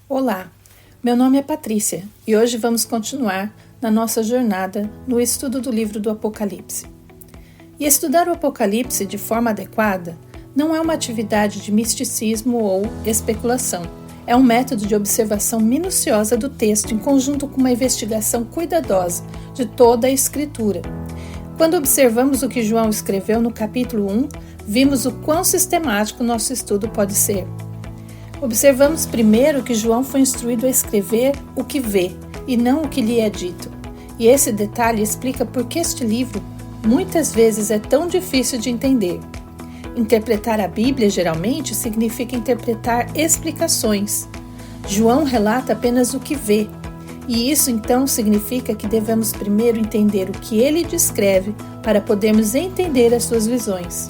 Olá, meu nome é Patrícia e hoje vamos continuar na nossa jornada no estudo do livro do Apocalipse. E estudar o Apocalipse de forma adequada não é uma atividade de misticismo ou especulação. É um método de observação minuciosa do texto em conjunto com uma investigação cuidadosa de toda a Escritura. Quando observamos o que João escreveu no capítulo 1, vimos o quão sistemático nosso estudo pode ser. Observamos primeiro que João foi instruído a escrever o que vê e não o que lhe é dito. E esse detalhe explica por que este livro muitas vezes é tão difícil de entender. Interpretar a Bíblia geralmente significa interpretar explicações. João relata apenas o que vê, e isso então significa que devemos primeiro entender o que ele descreve para podermos entender as suas visões.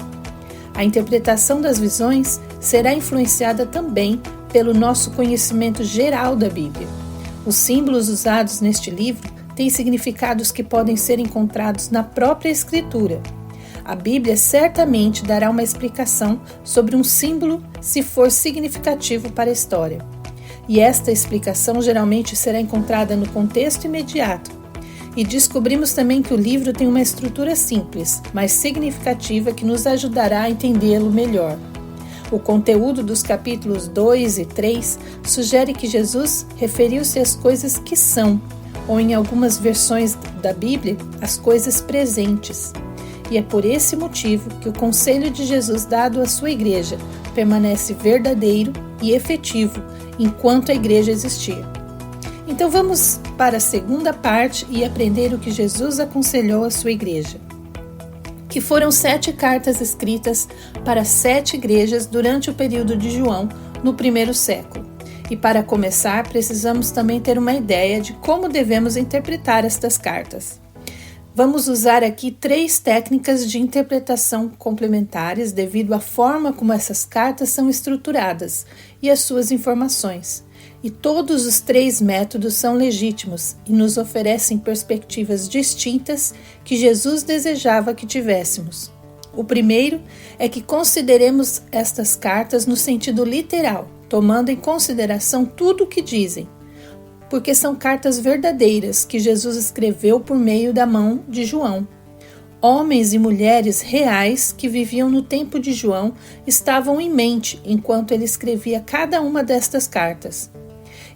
A interpretação das visões será influenciada também pelo nosso conhecimento geral da Bíblia. Os símbolos usados neste livro têm significados que podem ser encontrados na própria Escritura. A Bíblia certamente dará uma explicação sobre um símbolo se for significativo para a história. E esta explicação geralmente será encontrada no contexto imediato. E descobrimos também que o livro tem uma estrutura simples, mas significativa que nos ajudará a entendê-lo melhor. O conteúdo dos capítulos 2 e 3 sugere que Jesus referiu-se às coisas que são, ou em algumas versões da Bíblia, às coisas presentes. E é por esse motivo que o conselho de Jesus dado à sua igreja permanece verdadeiro e efetivo enquanto a igreja existir. Então vamos para a segunda parte e aprender o que Jesus aconselhou à sua igreja, que foram 7 cartas escritas para 7 igrejas durante o período de João, no primeiro século. E para começar, precisamos também ter uma ideia de como devemos interpretar estas cartas. Vamos usar aqui 3 técnicas de interpretação complementares devido à forma como essas cartas são estruturadas e as suas informações. E todos os 3 métodos são legítimos e nos oferecem perspectivas distintas que Jesus desejava que tivéssemos. O primeiro é que consideremos estas cartas no sentido literal, tomando em consideração tudo o que dizem, porque são cartas verdadeiras que Jesus escreveu por meio da mão de João. Homens e mulheres reais que viviam no tempo de João estavam em mente enquanto ele escrevia cada uma destas cartas.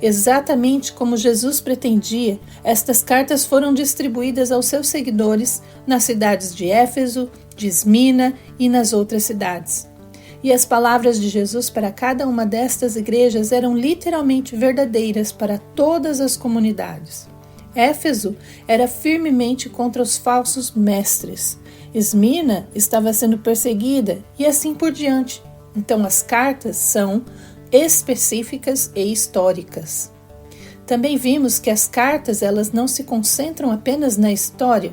Exatamente como Jesus pretendia, estas cartas foram distribuídas aos seus seguidores nas cidades de Éfeso, de Esmina e nas outras cidades. E as palavras de Jesus para cada uma destas igrejas eram literalmente verdadeiras para todas as comunidades. Éfeso era firmemente contra os falsos mestres. Esmina estava sendo perseguida e assim por diante. Então as cartas são específicas e históricas. Também vimos que as cartas elas não se concentram apenas na história.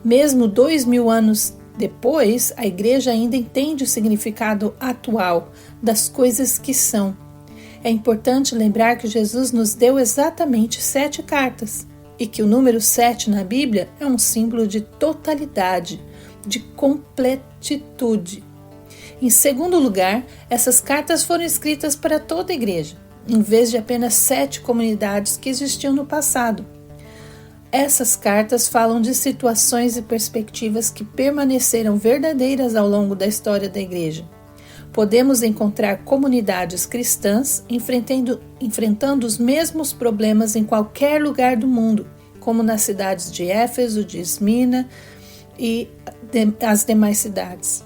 Mesmo 2000 anos depois, a igreja ainda entende o significado atual das coisas que são. É importante lembrar que Jesus nos deu exatamente 7 cartas e que o número 7 na Bíblia é um símbolo de totalidade, de completitude. Em segundo lugar, essas cartas foram escritas para toda a igreja, em vez de apenas 7 comunidades que existiam no passado. Essas cartas falam de situações e perspectivas que permaneceram verdadeiras ao longo da história da igreja. Podemos encontrar comunidades cristãs enfrentando os mesmos problemas em qualquer lugar do mundo, como nas cidades de Éfeso, de Esmina e as demais cidades.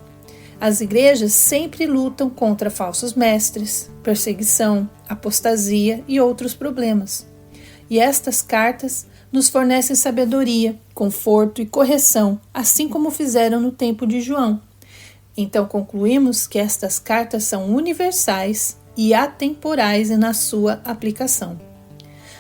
As igrejas sempre lutam contra falsos mestres, perseguição, apostasia e outros problemas. E estas cartas nos fornecem sabedoria, conforto e correção, assim como fizeram no tempo de João. Então concluímos que estas cartas são universais e atemporais na sua aplicação.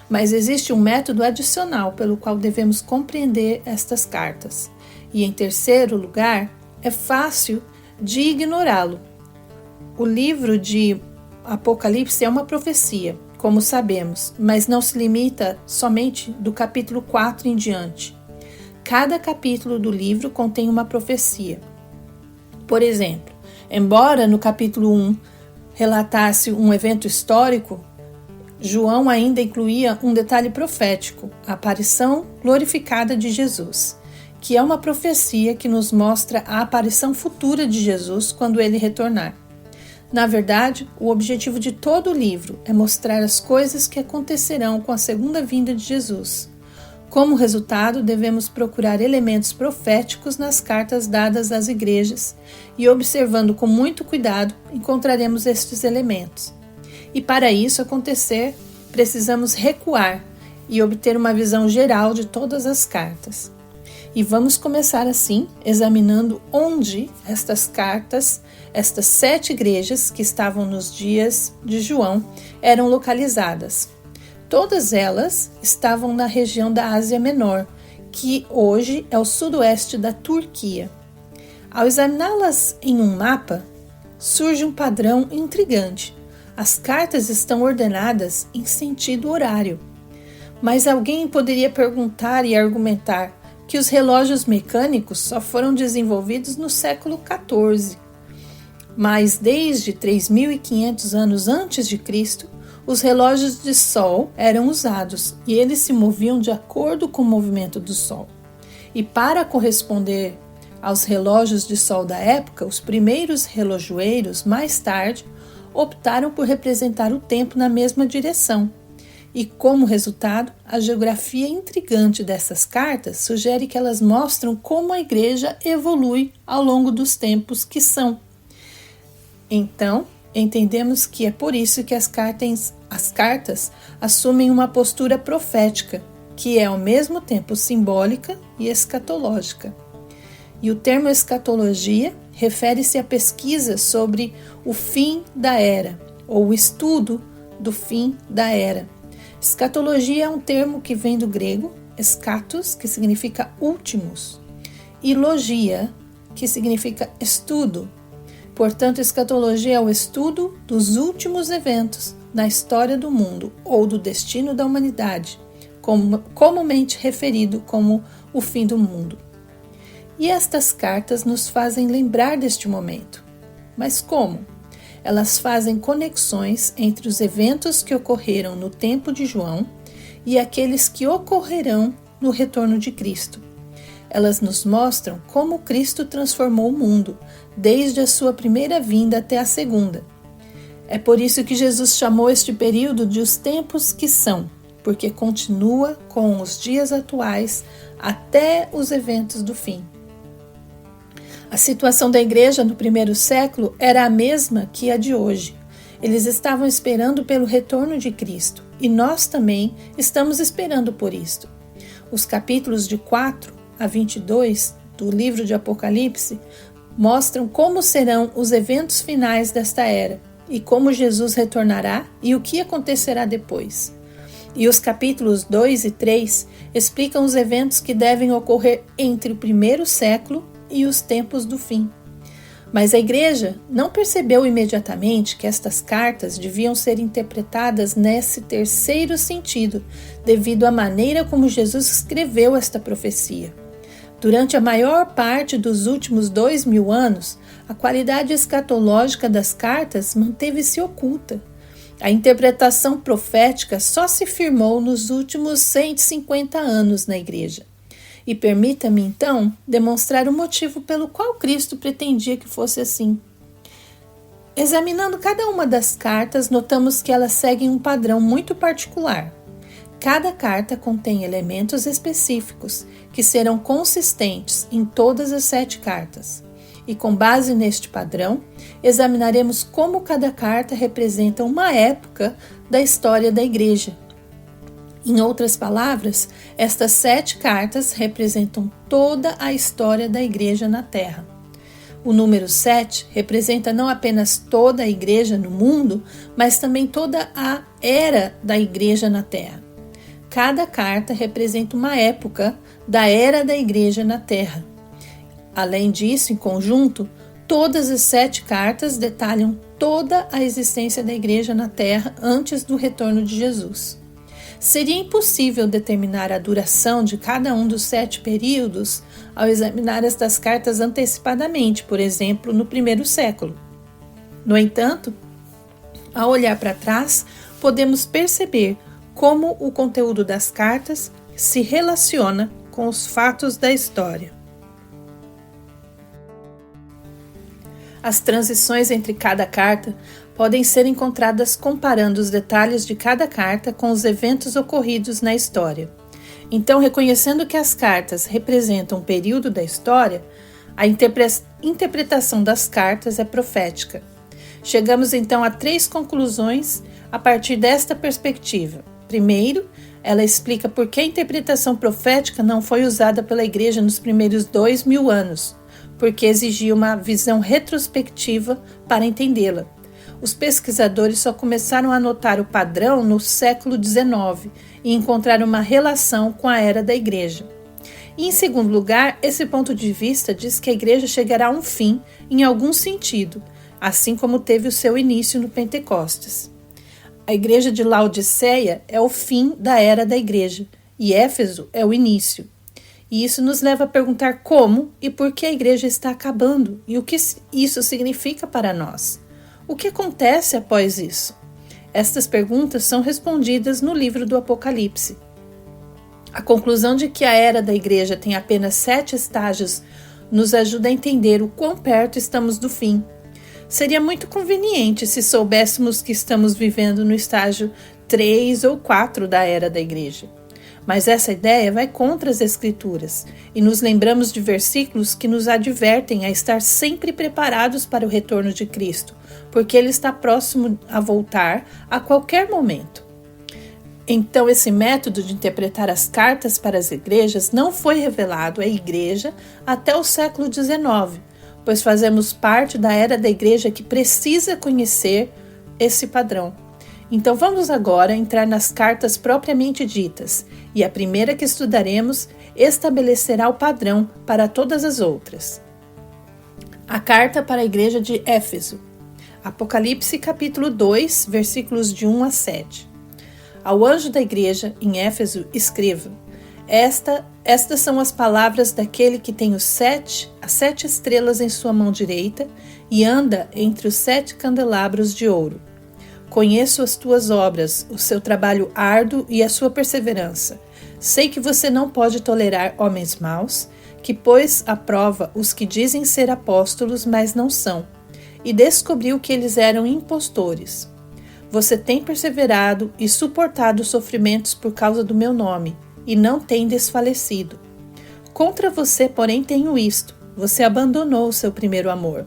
Mas existe um método adicional pelo qual devemos compreender estas cartas. E em terceiro lugar, é fácil de ignorá-lo. O livro de Apocalipse é uma profecia, como sabemos, mas não se limita somente do capítulo 4 em diante. Cada capítulo do livro contém uma profecia. Por exemplo, embora no capítulo 1 relatasse um evento histórico, João ainda incluía um detalhe profético, a aparição glorificada de Jesus, que é uma profecia que nos mostra a aparição futura de Jesus quando ele retornar. Na verdade, o objetivo de todo o livro é mostrar as coisas que acontecerão com a segunda vinda de Jesus. Como resultado, devemos procurar elementos proféticos nas cartas dadas às igrejas e, observando com muito cuidado, encontraremos estes elementos. E para isso acontecer, precisamos recuar e obter uma visão geral de todas as cartas. E vamos começar assim, examinando onde estas cartas, estas 7 igrejas que estavam nos dias de João, eram localizadas. Todas elas estavam na região da Ásia Menor, que hoje é o sudoeste da Turquia. Ao examiná-las em um mapa, surge um padrão intrigante. As cartas estão ordenadas em sentido horário. Mas alguém poderia perguntar e argumentar que os relógios mecânicos só foram desenvolvidos no século XIV. Mas desde 3.500 anos antes de Cristo, os relógios de sol eram usados e eles se moviam de acordo com o movimento do sol. E para corresponder aos relógios de sol da época, os primeiros relojoeiros, mais tarde, optaram por representar o tempo na mesma direção. E, como resultado, a geografia intrigante dessas cartas sugere que elas mostram como a igreja evolui ao longo dos tempos que são. Então, entendemos que é por isso que as cartas assumem uma postura profética, que é ao mesmo tempo simbólica e escatológica. E o termo escatologia refere-se à pesquisa sobre o fim da era, ou o estudo do fim da era. Escatologia é um termo que vem do grego, eschatos, que significa últimos, e logia, que significa estudo. Portanto, escatologia é o estudo dos últimos eventos na história do mundo ou do destino da humanidade, comumente referido como o fim do mundo. E estas cartas nos fazem lembrar deste momento. Mas como? Elas fazem conexões entre os eventos que ocorreram no tempo de João e aqueles que ocorrerão no retorno de Cristo. Elas nos mostram como Cristo transformou o mundo, desde a sua primeira vinda até a segunda. É por isso que Jesus chamou este período de os tempos que são, porque continua com os dias atuais até os eventos do fim. A situação da igreja no primeiro século era a mesma que a de hoje. Eles estavam esperando pelo retorno de Cristo e nós também estamos esperando por isto. Os capítulos de 4 a 22 do livro de Apocalipse mostram como serão os eventos finais desta era e como Jesus retornará e o que acontecerá depois. E os capítulos 2 e 3 explicam os eventos que devem ocorrer entre o primeiro século e os tempos do fim. Mas a igreja não percebeu imediatamente que estas cartas deviam ser interpretadas nesse terceiro sentido, devido à maneira como Jesus escreveu esta profecia. Durante a maior parte dos últimos 2000 anos, a qualidade escatológica das cartas manteve-se oculta. A interpretação profética só se firmou nos últimos 150 anos na igreja. E permita-me, então, demonstrar o motivo pelo qual Cristo pretendia que fosse assim. Examinando cada uma das cartas, notamos que elas seguem um padrão muito particular. Cada carta contém elementos específicos que serão consistentes em todas as 7 cartas. E com base neste padrão, examinaremos como cada carta representa uma época da história da igreja. Em outras palavras, estas 7 cartas representam toda a história da igreja na Terra. O número 7 representa não apenas toda a igreja no mundo, mas também toda a era da igreja na Terra. Cada carta representa uma época da era da igreja na Terra. Além disso, em conjunto, todas as 7 cartas detalham toda a existência da igreja na Terra antes do retorno de Jesus. Seria impossível determinar a duração de cada um dos 7 períodos ao examinar estas cartas antecipadamente, por exemplo, no primeiro século. No entanto, ao olhar para trás, podemos perceber como o conteúdo das cartas se relaciona com os fatos da história. As transições entre cada carta podem ser encontradas comparando os detalhes de cada carta com os eventos ocorridos na história. Então, reconhecendo que as cartas representam um período da história, a interpretação das cartas é profética. Chegamos então a 3 conclusões a partir desta perspectiva. Primeiro, ela explica por que a interpretação profética não foi usada pela Igreja nos primeiros 2000 anos, porque exigia uma visão retrospectiva para entendê-la. Os pesquisadores só começaram a notar o padrão no século XIX e encontraram uma relação com a era da Igreja. E, em segundo lugar, esse ponto de vista diz que a Igreja chegará a um fim em algum sentido, assim como teve o seu início no Pentecostes. A Igreja de Laodiceia é o fim da era da Igreja e Éfeso é o início. E isso nos leva a perguntar como e por que a Igreja está acabando e o que isso significa para nós. O que acontece após isso? Estas perguntas são respondidas no livro do Apocalipse. A conclusão de que a era da Igreja tem apenas 7 estágios nos ajuda a entender o quão perto estamos do fim. Seria muito conveniente se soubéssemos que estamos vivendo no estágio 3 ou 4 da era da Igreja. Mas essa ideia vai contra as Escrituras e nos lembramos de versículos que nos advertem a estar sempre preparados para o retorno de Cristo, porque Ele está próximo a voltar a qualquer momento. Então, esse método de interpretar as cartas para as igrejas não foi revelado à Igreja até o século XIX, pois fazemos parte da era da Igreja que precisa conhecer esse padrão. Então vamos agora entrar nas cartas propriamente ditas, e a primeira que estudaremos estabelecerá o padrão para todas as outras. A carta para a igreja de Éfeso. Apocalipse capítulo 2, versículos de 1 a 7. Ao anjo da igreja em Éfeso escreva: Estas são as palavras daquele que tem as 7 estrelas em sua mão direita e anda entre os 7 candelabros de ouro. Conheço as tuas obras, o seu trabalho árduo e a sua perseverança. Sei que você não pode tolerar homens maus, que pôs à prova os que dizem ser apóstolos, mas não são, e descobriu que eles eram impostores. Você tem perseverado e suportado sofrimentos por causa do meu nome, e não tem desfalecido. Contra você, porém, tenho isto: você abandonou o seu primeiro amor.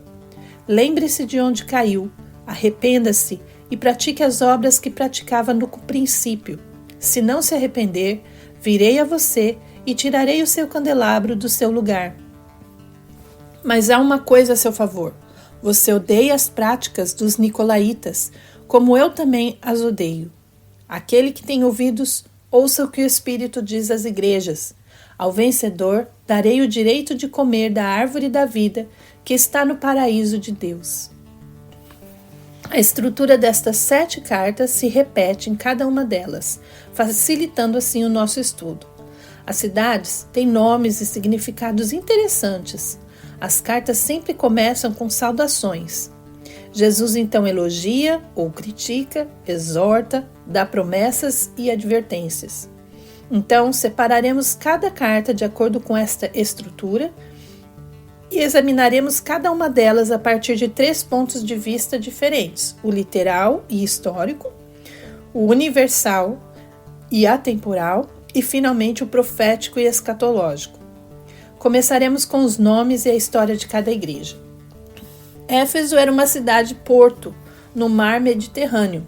Lembre-se de onde caiu, arrependa-se e pratique as obras que praticava no princípio. Se não se arrepender, virei a você e tirarei o seu candelabro do seu lugar. Mas há uma coisa a seu favor: você odeia as práticas dos nicolaítas, como eu também as odeio. Aquele que tem ouvidos, ouça o que o Espírito diz às igrejas. Ao vencedor, darei o direito de comer da árvore da vida que está no paraíso de Deus. A estrutura destas 7 cartas se repete em cada uma delas, facilitando assim o nosso estudo. As cidades têm nomes e significados interessantes. As cartas sempre começam com saudações. Jesus então elogia ou critica, exorta, dá promessas e advertências. Então, separaremos cada carta de acordo com esta estrutura e examinaremos cada uma delas a partir de 3 pontos de vista diferentes: o literal e histórico, o universal e atemporal e, finalmente, o profético e escatológico. Começaremos com os nomes e a história de cada igreja. Éfeso era uma cidade-porto no mar Mediterrâneo.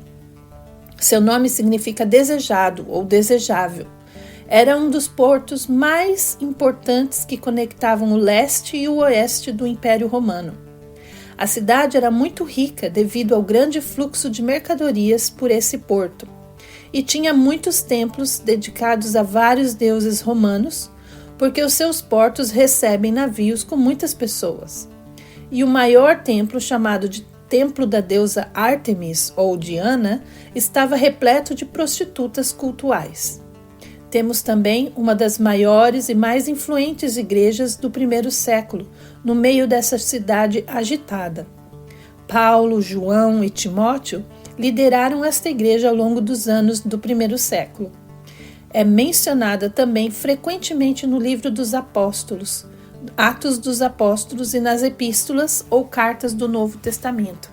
Seu nome significa desejado ou desejável. Era um dos portos mais importantes que conectavam o leste e o oeste do Império Romano. A cidade era muito rica devido ao grande fluxo de mercadorias por esse porto, e tinha muitos templos dedicados a vários deuses romanos, porque os seus portos recebem navios com muitas pessoas. E o maior templo, chamado de Templo da deusa Ártemis ou Diana, estava repleto de prostitutas cultuais. Temos também uma das maiores e mais influentes igrejas do primeiro século, no meio dessa cidade agitada. Paulo, João e Timóteo lideraram esta igreja ao longo dos anos do primeiro século. É mencionada também frequentemente no livro dos Apóstolos, Atos dos Apóstolos e nas epístolas ou cartas do Novo Testamento.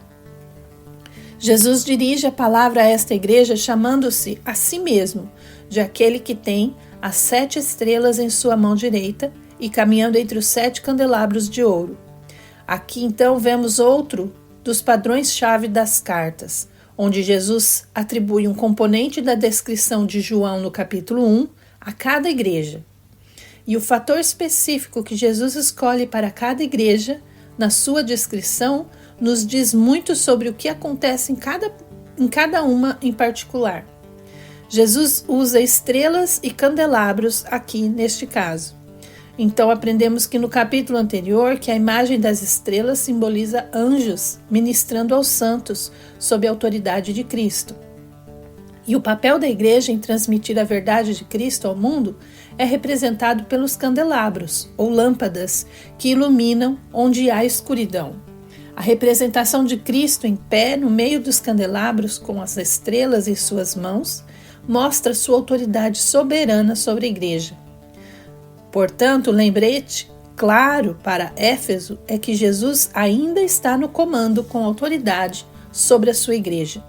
Jesus dirige a palavra a esta igreja chamando-se a si mesmo de aquele que tem as 7 estrelas em sua mão direita e caminhando entre os 7 candelabros de ouro. Aqui então vemos outro dos padrões-chave das cartas, onde Jesus atribui um componente da descrição de João no capítulo 1 a cada igreja. E o fator específico que Jesus escolhe para cada igreja, na sua descrição, nos diz muito sobre o que acontece em cada uma em particular. Jesus usa estrelas e candelabros aqui neste caso. Então aprendemos que no capítulo anterior que a imagem das estrelas simboliza anjos ministrando aos santos sob a autoridade de Cristo. E o papel da igreja em transmitir a verdade de Cristo ao mundo é representado pelos candelabros, ou lâmpadas, que iluminam onde há escuridão. A representação de Cristo em pé no meio dos candelabros com as estrelas em suas mãos mostra sua autoridade soberana sobre a igreja. Portanto, o lembrete claro para Éfeso é que Jesus ainda está no comando com autoridade sobre a sua igreja.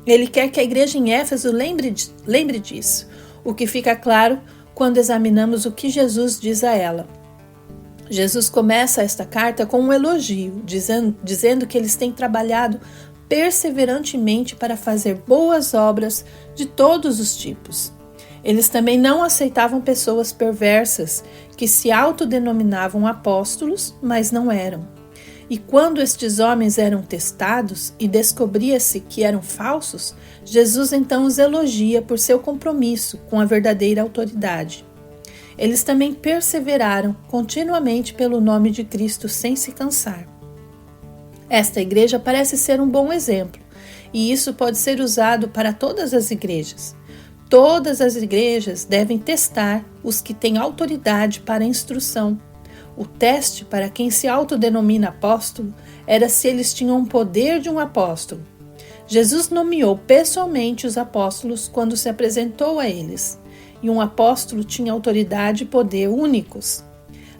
Ele quer que a igreja em Éfeso lembre disso, o que fica claro quando examinamos o que Jesus diz a ela. Jesus começa esta carta com um elogio, dizendo que eles têm trabalhado perseverantemente para fazer boas obras de todos os tipos. Eles também não aceitavam pessoas perversas que se autodenominavam apóstolos, mas não eram. E quando estes homens eram testados e descobria-se que eram falsos, Jesus então os elogia por seu compromisso com a verdadeira autoridade. Eles também perseveraram continuamente pelo nome de Cristo sem se cansar. Esta igreja parece ser um bom exemplo, e isso pode ser usado para todas as igrejas. Todas as igrejas devem testar os que têm autoridade para a instrução. O teste para quem se autodenomina apóstolo era se eles tinham o poder de um apóstolo. Jesus nomeou pessoalmente os apóstolos quando se apresentou a eles, e um apóstolo tinha autoridade e poder únicos.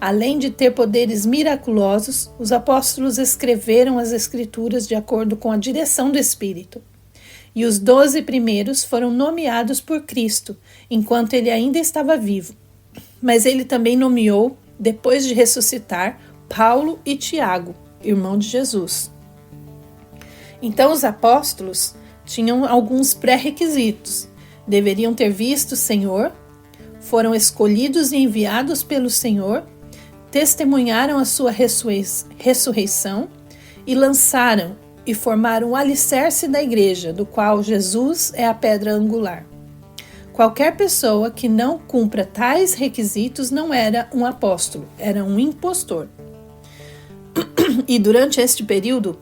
Além de ter poderes miraculosos, os apóstolos escreveram as Escrituras de acordo com a direção do Espírito. E os 12 primeiros foram nomeados por Cristo, enquanto ele ainda estava vivo. Mas ele também nomeou, depois de ressuscitar, Paulo e Tiago, irmão de Jesus. Então os apóstolos tinham alguns pré-requisitos. Deveriam ter visto o Senhor, foram escolhidos e enviados pelo Senhor, testemunharam a sua ressurreição e lançaram e formaram o alicerce da igreja, do qual Jesus é a pedra angular. Qualquer pessoa que não cumpra tais requisitos não era um apóstolo, era um impostor. E durante este período,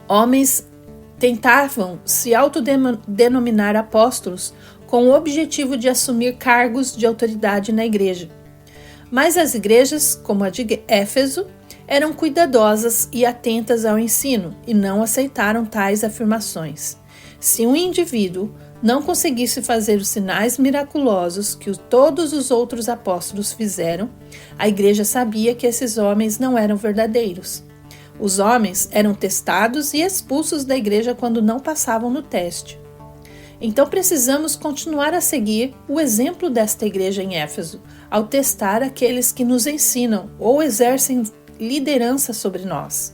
homens tentavam se autodenominar apóstolos com o objetivo de assumir cargos de autoridade na igreja. Mas as igrejas, como a de Éfeso, eram cuidadosas e atentas ao ensino e não aceitaram tais afirmações. Se um indivíduo não conseguisse fazer os sinais miraculosos que todos os outros apóstolos fizeram, a igreja sabia que esses homens não eram verdadeiros. Os homens eram testados e expulsos da igreja quando não passavam no teste. Então precisamos continuar a seguir o exemplo desta igreja em Éfeso, ao testar aqueles que nos ensinam ou exercem liderança sobre nós.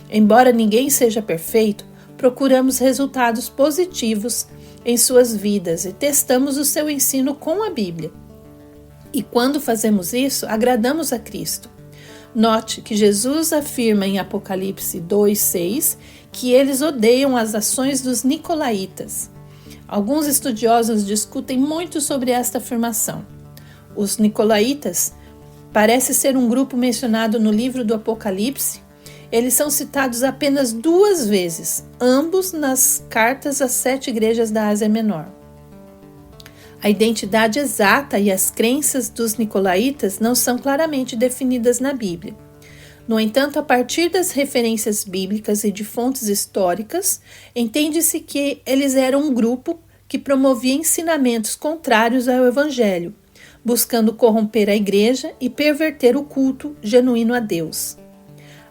Embora ninguém seja perfeito, procuramos resultados positivos em suas vidas e testamos o seu ensino com a Bíblia. E quando fazemos isso, agradamos a Cristo. Note que Jesus afirma em Apocalipse 2:6 que eles odeiam as ações dos nicolaítas. Alguns estudiosos discutem muito sobre esta afirmação. Os nicolaítas parece ser um grupo mencionado no livro do Apocalipse. Eles são citados apenas 2 vezes, ambos nas cartas às 7 igrejas da Ásia Menor. A identidade exata e as crenças dos nicolaítas não são claramente definidas na Bíblia, No entanto, a partir das referências bíblicas e de fontes históricas, entende-se que eles eram um grupo que promovia ensinamentos contrários ao Evangelho, buscando corromper a igreja e perverter o culto genuíno a Deus.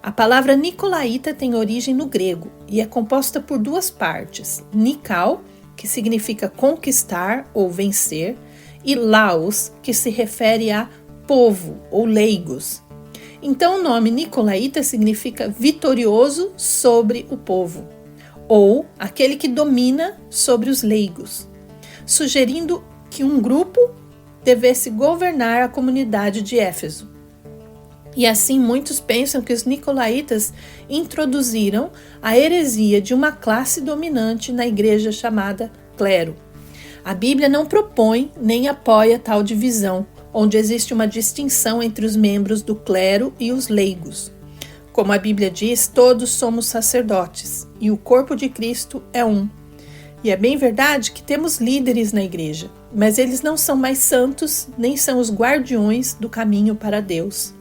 A palavra nicolaíta tem origem no grego e é composta por duas partes: nikao, que significa conquistar ou vencer, e laos, que se refere a povo ou leigos. Então o nome nicolaíta significa vitorioso sobre o povo, ou aquele que domina sobre os leigos, sugerindo que um grupo devesse governar a comunidade de Éfeso. E assim muitos pensam que os nicolaítas introduziram a heresia de uma classe dominante na igreja chamada clero. A Bíblia não propõe nem apoia tal divisão, onde existe uma distinção entre os membros do clero e os leigos. Como a Bíblia diz, todos somos sacerdotes e o corpo de Cristo é um. E é bem verdade que temos líderes na igreja, mas eles não são mais santos nem são os guardiões do caminho para Deus.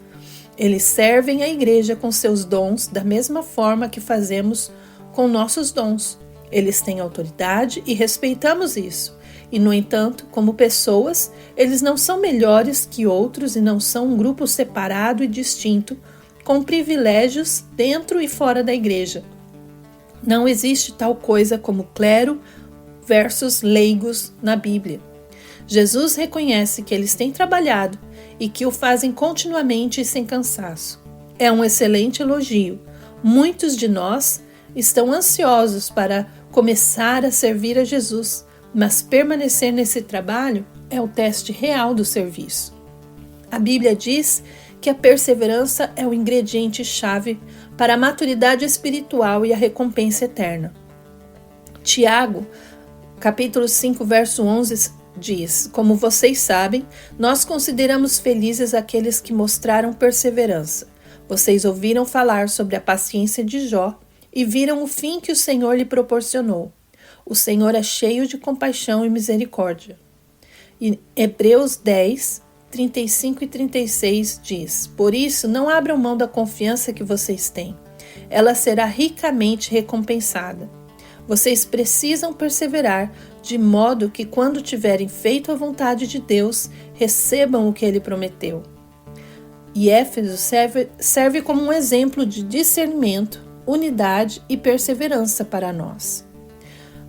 Eles servem a igreja com seus dons da mesma forma que fazemos com nossos dons. Eles têm autoridade e respeitamos isso. E, no entanto, como pessoas, eles não são melhores que outros e não são um grupo separado e distinto, com privilégios dentro e fora da igreja. Não existe tal coisa como clero versus leigos na Bíblia. Jesus reconhece que eles têm trabalhado e que o fazem continuamente e sem cansaço. É um excelente elogio. Muitos de nós estão ansiosos para começar a servir a Jesus, mas permanecer nesse trabalho é o teste real do serviço. A Bíblia diz que a perseverança é o ingrediente-chave para a maturidade espiritual e a recompensa eterna. Tiago, capítulo 5, verso 11, diz: como vocês sabem, nós consideramos felizes aqueles que mostraram perseverança. Vocês ouviram falar sobre a paciência de Jó e viram o fim que o Senhor lhe proporcionou. O Senhor é cheio de compaixão e misericórdia. E Hebreus 10, 35 e 36 diz: por isso, não abram mão da confiança que vocês têm. Ela será ricamente recompensada. Vocês precisam perseverar, de modo que, quando tiverem feito a vontade de Deus, recebam o que Ele prometeu. E Éfeso serve como um exemplo de discernimento, unidade e perseverança para nós.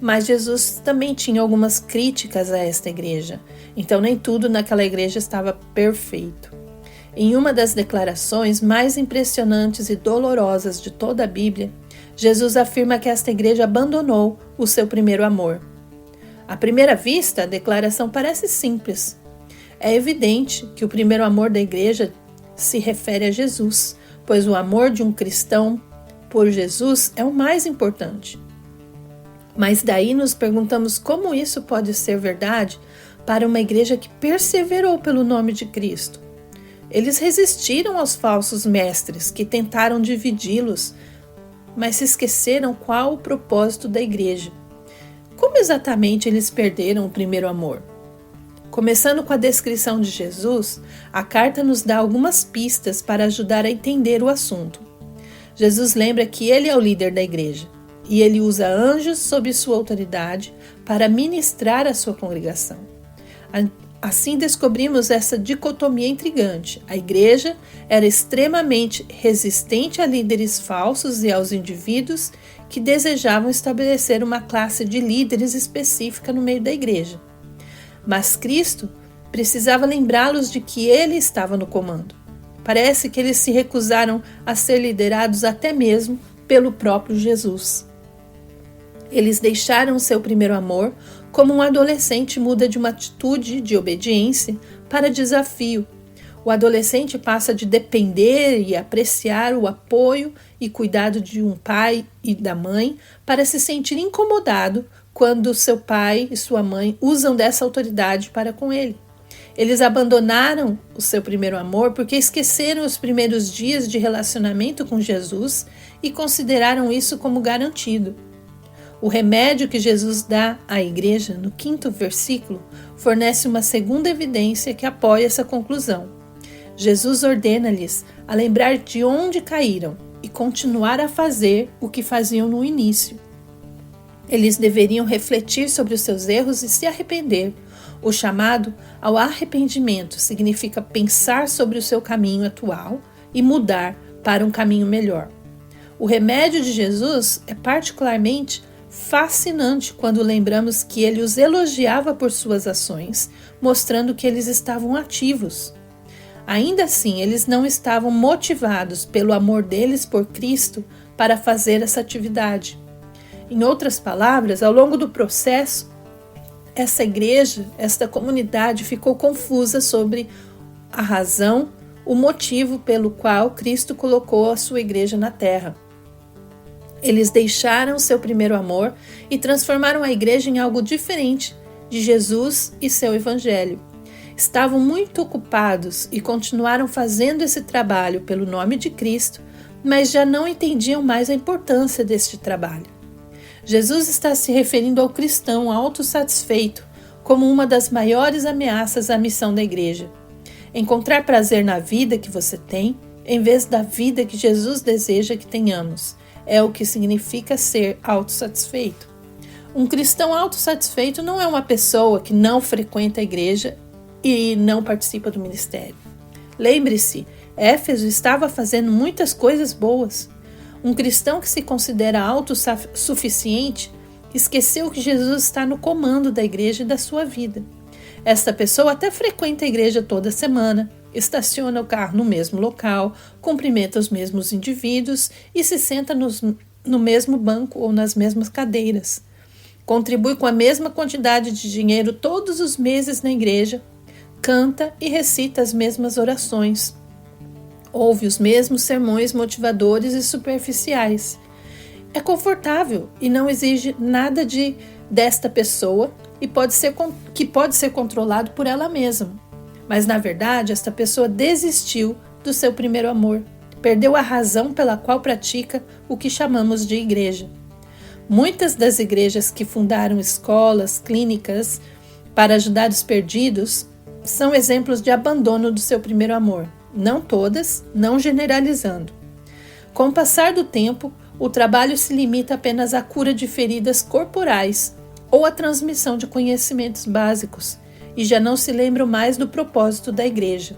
Mas Jesus também tinha algumas críticas a esta igreja, então nem tudo naquela igreja estava perfeito. Em uma das declarações mais impressionantes e dolorosas de toda a Bíblia, Jesus afirma que esta igreja abandonou o seu primeiro amor. À primeira vista, a declaração parece simples. É evidente que o primeiro amor da igreja se refere a Jesus, pois o amor de um cristão por Jesus é o mais importante. Mas daí nos perguntamos como isso pode ser verdade para uma igreja que perseverou pelo nome de Cristo. Eles resistiram aos falsos mestres que tentaram dividi-los, mas se esqueceram qual o propósito da igreja. Como exatamente eles perderam o primeiro amor? Começando com a descrição de Jesus, a carta nos dá algumas pistas para ajudar a entender o assunto. Jesus lembra que ele é o líder da igreja e ele usa anjos sob sua autoridade para ministrar a sua congregação. Assim descobrimos essa dicotomia intrigante. A igreja era extremamente resistente a líderes falsos e aos indivíduos que desejavam estabelecer uma classe de líderes específica no meio da igreja. Mas Cristo precisava lembrá-los de que ele estava no comando. Parece que eles se recusaram a ser liderados até mesmo pelo próprio Jesus. Eles deixaram seu primeiro amor como um adolescente muda de uma atitude de obediência para desafio. O adolescente passa de depender e apreciar o apoio e cuidado de um pai e da mãe para se sentir incomodado quando seu pai e sua mãe usam dessa autoridade para com ele. Eles abandonaram o seu primeiro amor porque esqueceram os primeiros dias de relacionamento com Jesus e consideraram isso como garantido. O remédio que Jesus dá à igreja, no 5º versículo, fornece uma segunda evidência que apoia essa conclusão. Jesus ordena-lhes a lembrar de onde caíram e continuar a fazer o que faziam no início. Eles deveriam refletir sobre os seus erros e se arrepender. O chamado ao arrependimento significa pensar sobre o seu caminho atual e mudar para um caminho melhor. O remédio de Jesus é particularmente fascinante quando lembramos que ele os elogiava por suas ações, mostrando que eles estavam ativos. Ainda assim, eles não estavam motivados pelo amor deles por Cristo para fazer essa atividade. Em outras palavras, ao longo do processo, essa igreja, esta comunidade ficou confusa sobre a razão, o motivo pelo qual Cristo colocou a sua igreja na terra. Eles deixaram seu primeiro amor e transformaram a igreja em algo diferente de Jesus e seu evangelho. Estavam muito ocupados e continuaram fazendo esse trabalho pelo nome de Cristo, mas já não entendiam mais a importância deste trabalho. Jesus está se referindo ao cristão autossatisfeito como uma das maiores ameaças à missão da igreja. Encontrar prazer na vida que você tem, em vez da vida que Jesus deseja que tenhamos, é o que significa ser autossatisfeito. Um cristão autossatisfeito não é uma pessoa que não frequenta a igreja e não participa do ministério. Lembre-se, Éfeso estava fazendo muitas coisas boas. Um cristão que se considera autossuficiente esqueceu que Jesus está no comando da igreja e da sua vida. Esta pessoa até frequenta a igreja toda semana, estaciona o carro no mesmo local, cumprimenta os mesmos indivíduos e se senta no mesmo banco ou nas mesmas cadeiras. Contribui com a mesma quantidade de dinheiro todos os meses na igreja, canta e recita as mesmas orações. Ouve os mesmos sermões motivadores e superficiais. É confortável e não exige nada desta pessoa que pode ser controlado por ela mesma. Mas, na verdade, esta pessoa desistiu do seu primeiro amor, perdeu a razão pela qual pratica o que chamamos de igreja. Muitas das igrejas que fundaram escolas, clínicas para ajudar os perdidos são exemplos de abandono do seu primeiro amor. Não todas, não generalizando. Com o passar do tempo, o trabalho se limita apenas à cura de feridas corporais ou à transmissão de conhecimentos básicos, e já não se lembram mais do propósito da igreja.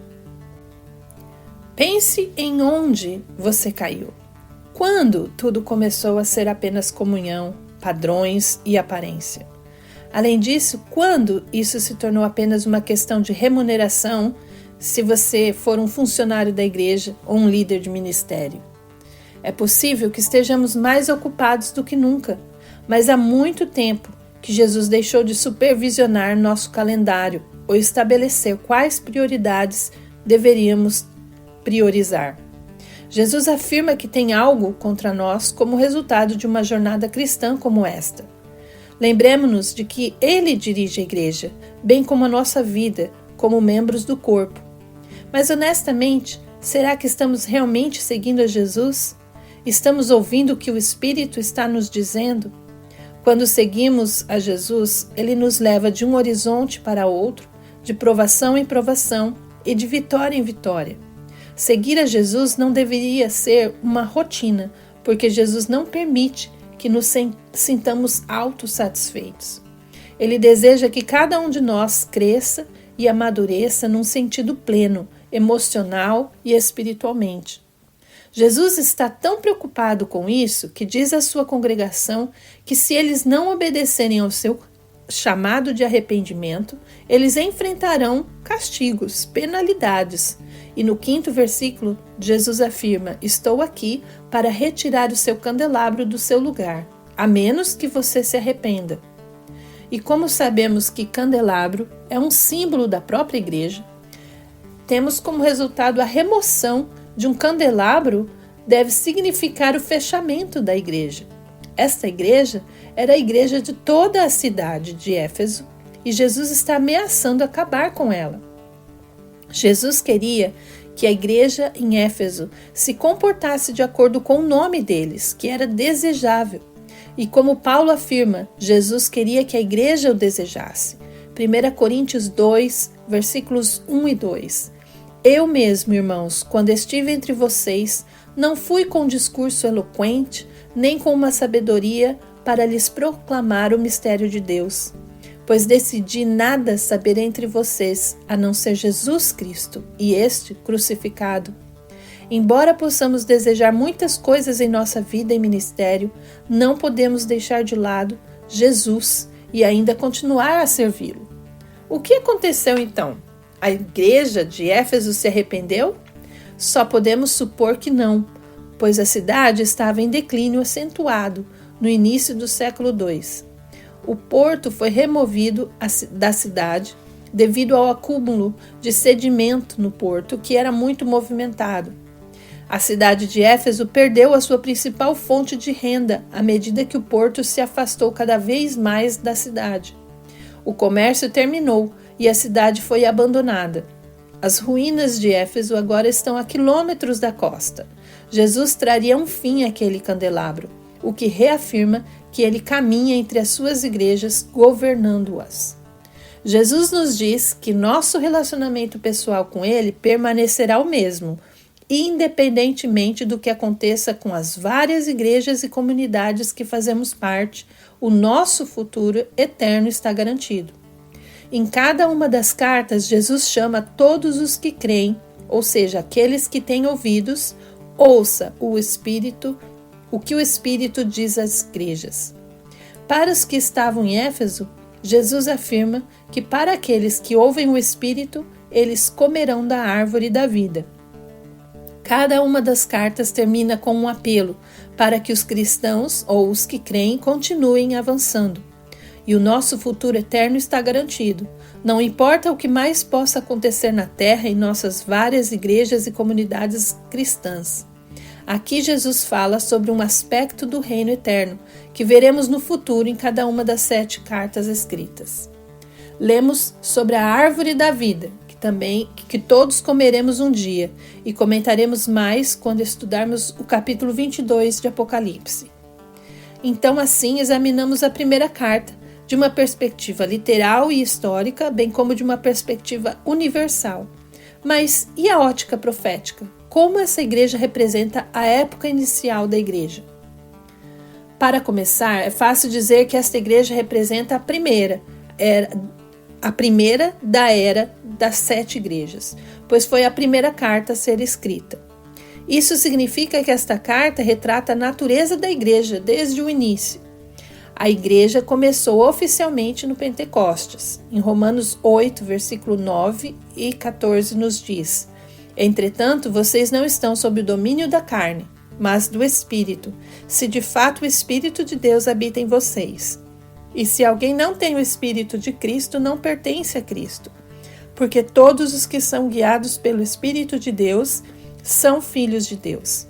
Pense em onde você caiu. Quando tudo começou a ser apenas comunhão, padrões e aparência. Além disso, quando isso se tornou apenas uma questão de remuneração, se você for um funcionário da igreja ou um líder de ministério. É possível que estejamos mais ocupados do que nunca, mas há muito tempo que Jesus deixou de supervisionar nosso calendário ou estabelecer quais prioridades deveríamos priorizar. Jesus afirma que tem algo contra nós como resultado de uma jornada cristã como esta. Lembremos-nos de que Ele dirige a igreja, bem como a nossa vida, como membros do corpo. Mas honestamente, será que estamos realmente seguindo a Jesus? Estamos ouvindo o que o Espírito está nos dizendo? Quando seguimos a Jesus, Ele nos leva de um horizonte para outro, de provação em provação e de vitória em vitória. Seguir a Jesus não deveria ser uma rotina, porque Jesus não permite que nos sintamos autossatisfeitos. Ele deseja que cada um de nós cresça e amadureça num sentido pleno, emocional e espiritualmente. Jesus está tão preocupado com isso que diz à sua congregação que se eles não obedecerem ao seu chamado de arrependimento, eles enfrentarão castigos, penalidades. E no 5º versículo, Jesus afirma: estou aqui para retirar o seu candelabro do seu lugar, a menos que você se arrependa. E como sabemos que candelabro é um símbolo da própria igreja, temos como resultado a remoção de um candelabro deve significar o fechamento da igreja. Esta igreja era a igreja de toda a cidade de Éfeso e Jesus está ameaçando acabar com ela. Jesus queria que a igreja em Éfeso se comportasse de acordo com o nome deles, que era desejável. E como Paulo afirma, Jesus queria que a igreja o desejasse. 1 Coríntios 2, versículos 1 e 2. Eu mesmo, irmãos, quando estive entre vocês, não fui com discurso eloquente, nem com uma sabedoria para lhes proclamar o mistério de Deus, pois decidi nada saber entre vocês, a não ser Jesus Cristo e este crucificado. Embora possamos desejar muitas coisas em nossa vida e ministério, não podemos deixar de lado Jesus e ainda continuar a servi-lo. O que aconteceu então? A igreja de Éfeso se arrependeu? Só podemos supor que não, pois a cidade estava em declínio acentuado no início do século II. O porto foi removido da cidade devido ao acúmulo de sedimento no porto, que era muito movimentado. A cidade de Éfeso perdeu a sua principal fonte de renda à medida que o porto se afastou cada vez mais da cidade. O comércio terminou e a cidade foi abandonada. As ruínas de Éfeso agora estão a quilômetros da costa. Jesus traria um fim àquele candelabro, o que reafirma que ele caminha entre as suas igrejas, governando-as. Jesus nos diz que nosso relacionamento pessoal com ele permanecerá o mesmo, independentemente do que aconteça com as várias igrejas e comunidades que fazemos parte, o nosso futuro eterno está garantido. Em cada uma das cartas, Jesus chama todos os que creem, ou seja, aqueles que têm ouvidos, ouça o que o Espírito diz às igrejas. Para os que estavam em Éfeso, Jesus afirma que para aqueles que ouvem o Espírito, eles comerão da árvore da vida. Cada uma das cartas termina com um apelo para que os cristãos ou os que creem continuem avançando. E o nosso futuro eterno está garantido. Não importa o que mais possa acontecer na terra em nossas várias igrejas e comunidades cristãs. Aqui Jesus fala sobre um aspecto do reino eterno que veremos no futuro em cada uma das 7 cartas escritas. Lemos sobre a árvore da vida, que todos comeremos um dia, e comentaremos mais quando estudarmos o capítulo 22 de Apocalipse. Então, assim, examinamos a primeira carta de uma perspectiva literal e histórica, bem como de uma perspectiva universal. Mas e a ótica profética? Como essa igreja representa a época inicial da igreja? Para começar, é fácil dizer que esta igreja representa a primeira da era das 7 igrejas, pois foi a primeira carta a ser escrita. Isso significa que esta carta retrata a natureza da igreja desde o início. A igreja começou oficialmente no Pentecostes. Em Romanos 8, versículo 9 e 14 nos diz: Entretanto, vocês não estão sob o domínio da carne, mas do Espírito, se de fato o Espírito de Deus habita em vocês. E se alguém não tem o Espírito de Cristo, não pertence a Cristo, porque todos os que são guiados pelo Espírito de Deus são filhos de Deus.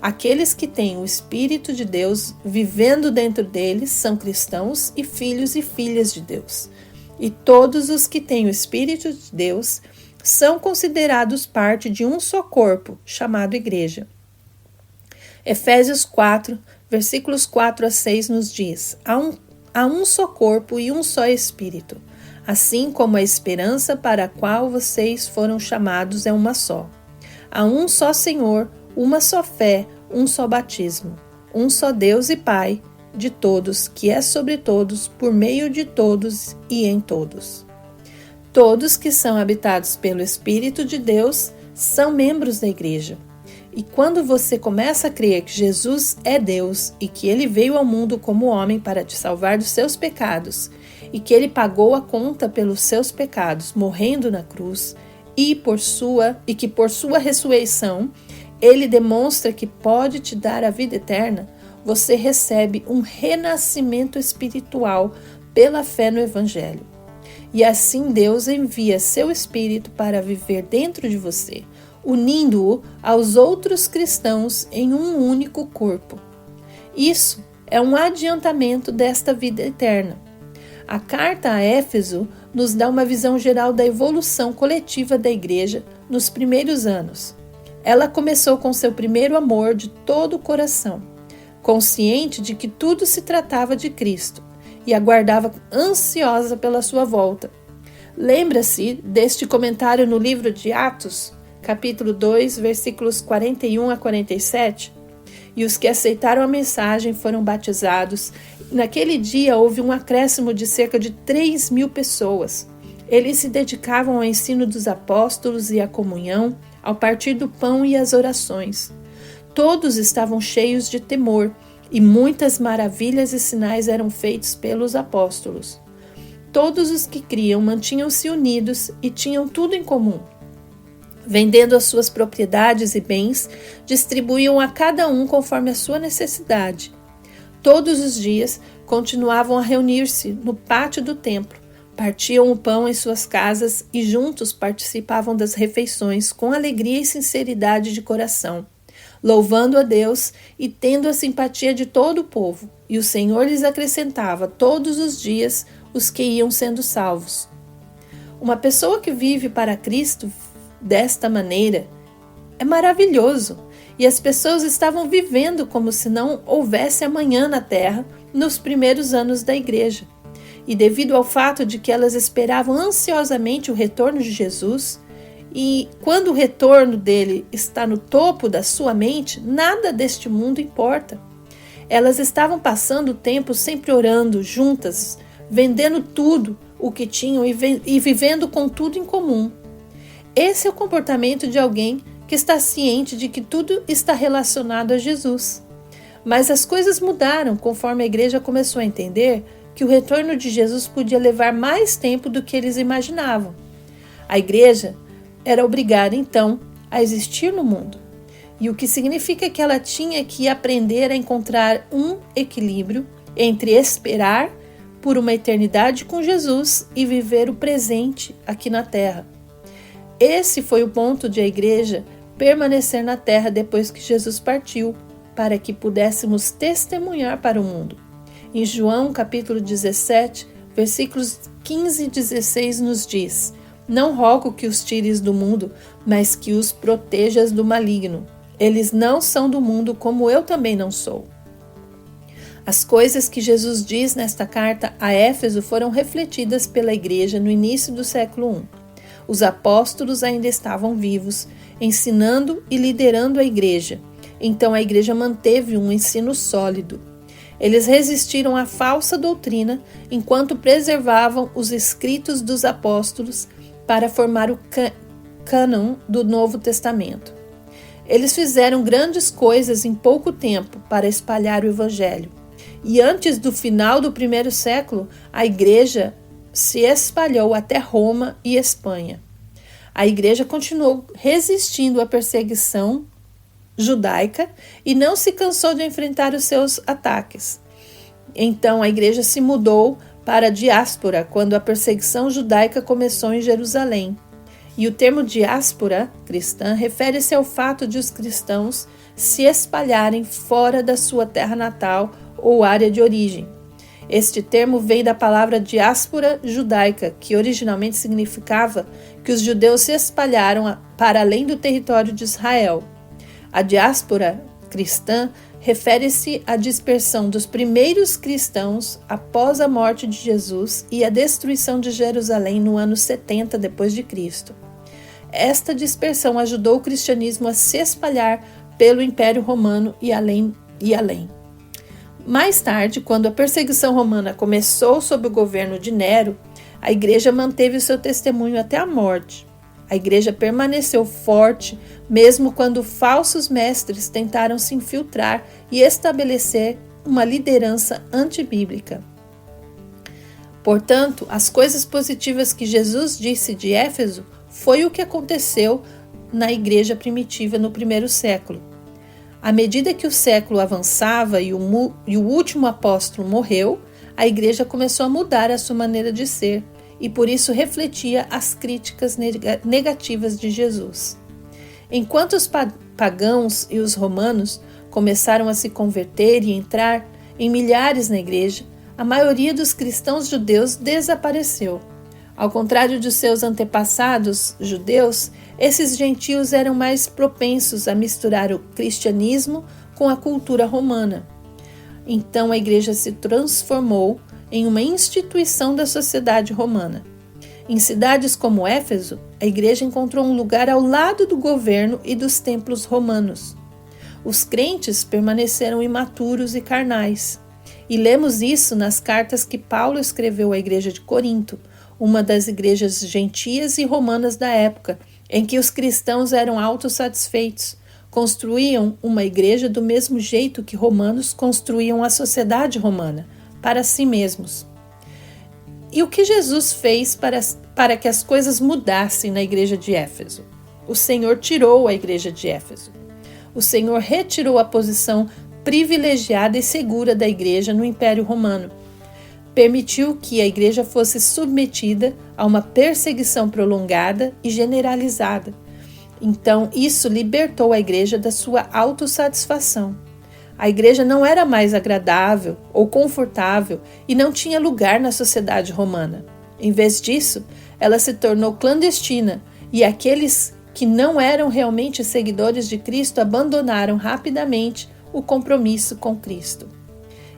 Aqueles que têm o Espírito de Deus vivendo dentro deles são cristãos e filhos e filhas de Deus. E todos os que têm o Espírito de Deus são considerados parte de um só corpo, chamado igreja. Efésios 4, versículos 4 a 6 nos diz: Há um só corpo e um só Espírito, assim como a esperança para a qual vocês foram chamados é uma só. Há um só Senhor, uma só fé, um só batismo, um só Deus e Pai de todos, que é sobre todos, por meio de todos e em todos. Todos que são habitados pelo Espírito de Deus são membros da igreja. E quando você começa a crer que Jesus é Deus e que Ele veio ao mundo como homem para te salvar dos seus pecados e que Ele pagou a conta pelos seus pecados, morrendo na cruz, e que por sua ressurreição Ele demonstra que pode te dar a vida eterna, você recebe um renascimento espiritual pela fé no Evangelho. E assim Deus envia seu Espírito para viver dentro de você, unindo-o aos outros cristãos em um único corpo. Isso é um adiantamento desta vida eterna. A carta a Éfeso nos dá uma visão geral da evolução coletiva da igreja nos primeiros anos. Ela começou com seu primeiro amor de todo o coração, consciente de que tudo se tratava de Cristo, e aguardava ansiosa pela sua volta. Lembra-se deste comentário no livro de Atos, capítulo 2, versículos 41 a 47, e os que aceitaram a mensagem foram batizados. Naquele dia houve um acréscimo de cerca de 3.000 pessoas. Eles se dedicavam ao ensino dos apóstolos e à comunhão, ao partir do pão e às orações. Todos estavam cheios de temor, e muitas maravilhas e sinais eram feitos pelos apóstolos. Todos os que criam mantinham-se unidos e tinham tudo em comum. Vendendo as suas propriedades e bens, distribuíam a cada um conforme a sua necessidade. Todos os dias continuavam a reunir-se no pátio do templo, partiam o pão em suas casas e juntos participavam das refeições com alegria e sinceridade de coração, louvando a Deus e tendo a simpatia de todo o povo. E o Senhor lhes acrescentava todos os dias os que iam sendo salvos. Uma pessoa que vive para Cristo desta maneira é maravilhoso, e as pessoas estavam vivendo como se não houvesse amanhã na terra nos primeiros anos da igreja. E devido ao fato de que elas esperavam ansiosamente o retorno de Jesus, e quando o retorno dele está no topo da sua mente, nada deste mundo importa. Elas estavam passando o tempo sempre orando juntas, vendendo tudo o que tinham e vivendo com tudo em comum. Esse é o comportamento de alguém que está ciente de que tudo está relacionado a Jesus. Mas as coisas mudaram conforme a igreja começou a entender que o retorno de Jesus podia levar mais tempo do que eles imaginavam. A igreja era obrigada, então, a existir no mundo, e o que significa que ela tinha que aprender a encontrar um equilíbrio entre esperar por uma eternidade com Jesus e viver o presente aqui na terra. Esse foi o ponto de a igreja permanecer na terra depois que Jesus partiu, para que pudéssemos testemunhar para o mundo. Em João capítulo 17, versículos 15 e 16 nos diz: Não rogo que os tires do mundo, mas que os protejas do maligno. Eles não são do mundo, como eu também não sou. As coisas que Jesus diz nesta carta a Éfeso foram refletidas pela igreja no início do século I. Os apóstolos ainda estavam vivos, ensinando e liderando a igreja. Então a igreja manteve um ensino sólido. Eles resistiram à falsa doutrina enquanto preservavam os escritos dos apóstolos para formar o cânon do Novo Testamento. Eles fizeram grandes coisas em pouco tempo para espalhar o Evangelho. E antes do final do primeiro século, a igreja se espalhou até Roma e Espanha. A igreja continuou resistindo à perseguição judaica e não se cansou de enfrentar os seus ataques. Então a igreja se mudou para a diáspora quando a perseguição judaica começou em Jerusalém. E o termo diáspora cristã refere-se ao fato de os cristãos se espalharem fora da sua terra natal ou área de origem. Este termo vem da palavra diáspora judaica, que originalmente significava que os judeus se espalharam para além do território de Israel. A diáspora cristã refere-se à dispersão dos primeiros cristãos após a morte de Jesus e a destruição de Jerusalém no ano 70 d.C. Esta dispersão ajudou o cristianismo a se espalhar pelo Império Romano e além. Mais tarde, quando a perseguição romana começou sob o governo de Nero, a igreja manteve o seu testemunho até a morte. A igreja permaneceu forte, mesmo quando falsos mestres tentaram se infiltrar e estabelecer uma liderança antibíblica. Portanto, as coisas positivas que Jesus disse de Éfeso foi o que aconteceu na igreja primitiva no primeiro século. À medida que o século avançava e o último apóstolo morreu, a igreja começou a mudar a sua maneira de ser e por isso refletia as críticas negativas de Jesus. Enquanto os pagãos e os romanos começaram a se converter e entrar em milhares na igreja, a maioria dos cristãos judeus desapareceu. Ao contrário de seus antepassados judeus, esses gentios eram mais propensos a misturar o cristianismo com a cultura romana. Então a igreja se transformou em uma instituição da sociedade romana. Em cidades como Éfeso, a igreja encontrou um lugar ao lado do governo e dos templos romanos. Os crentes permaneceram imaturos e carnais. E lemos isso nas cartas que Paulo escreveu à igreja de Corinto, uma das igrejas gentias e romanas da época, em que os cristãos eram autossatisfeitos, construíam uma igreja do mesmo jeito que romanos construíam a sociedade romana, para si mesmos. E o que Jesus fez para que as coisas mudassem na igreja de Éfeso? O Senhor tirou a igreja de Éfeso. O Senhor retirou a posição privilegiada e segura da igreja no Império Romano. Permitiu que a igreja fosse submetida a uma perseguição prolongada e generalizada. Então, isso libertou a igreja da sua autossatisfação. A igreja não era mais agradável ou confortável e não tinha lugar na sociedade romana. Em vez disso, ela se tornou clandestina e aqueles que não eram realmente seguidores de Cristo abandonaram rapidamente o compromisso com Cristo.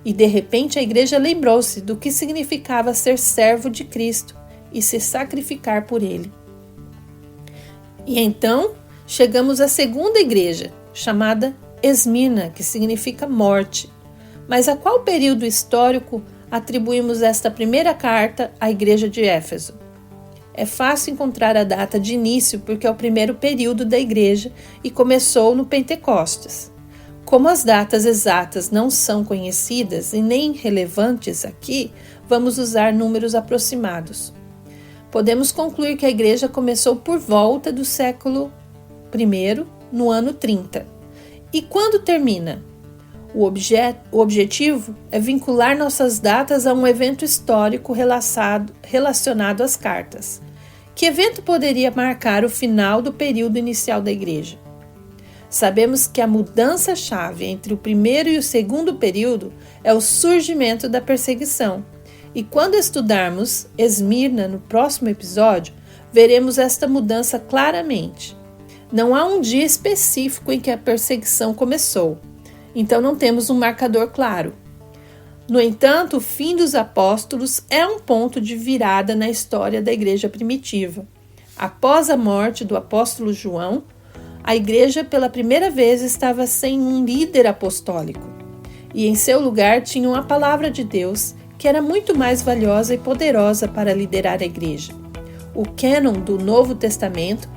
E de repente a igreja lembrou-se do que significava ser servo de Cristo e se sacrificar por ele. E então chegamos à segunda igreja, chamada Esmirna, que significa morte. Mas a qual período histórico atribuímos esta primeira carta à igreja de Éfeso? É fácil encontrar a data de início porque é o primeiro período da igreja e começou no Pentecostes. Como as datas exatas não são conhecidas e nem relevantes aqui, vamos usar números aproximados. Podemos concluir que a igreja começou por volta do século I, no ano 30. E quando termina? O objetivo é vincular nossas datas a um evento histórico relacionado às cartas. Que evento poderia marcar o final do período inicial da igreja? Sabemos que a mudança-chave entre o primeiro e o segundo período é o surgimento da perseguição. E quando estudarmos Esmirna no próximo episódio, veremos esta mudança claramente. Não há um dia específico em que a perseguição começou, então não temos um marcador claro. No entanto, o fim dos apóstolos é um ponto de virada na história da igreja primitiva. Após a morte do apóstolo João, a igreja pela primeira vez estava sem um líder apostólico, e em seu lugar tinham a palavra de Deus, que era muito mais valiosa e poderosa para liderar a igreja. O cânon do Novo Testamento,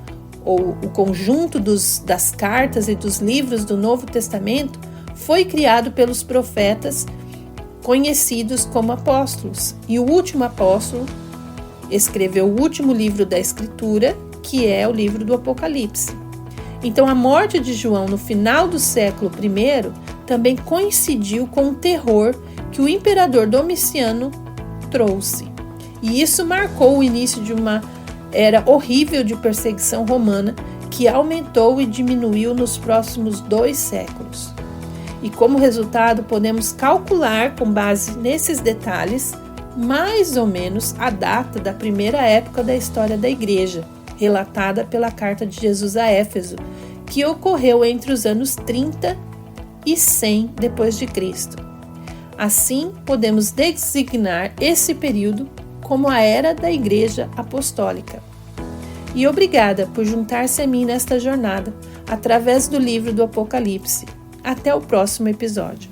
ou o conjunto das cartas e dos livros do Novo Testamento, foi criado pelos profetas conhecidos como apóstolos, e o último apóstolo escreveu o último livro da Escritura, que é o livro do Apocalipse. Então, a morte de João no final do século I também coincidiu com o terror que o imperador Domiciano trouxe. E isso marcou o início de uma era horrível de perseguição romana que aumentou e diminuiu nos próximos 2 séculos. E como resultado, podemos calcular, com base nesses detalhes, mais ou menos a data da primeira época da história da igreja, relatada pela carta de Jesus a Éfeso, que ocorreu entre os anos 30 e 100 depois de Cristo. Assim, podemos designar esse período como a era da Igreja Apostólica. E obrigada por juntar-se a mim nesta jornada, através do livro do Apocalipse. Até o próximo episódio.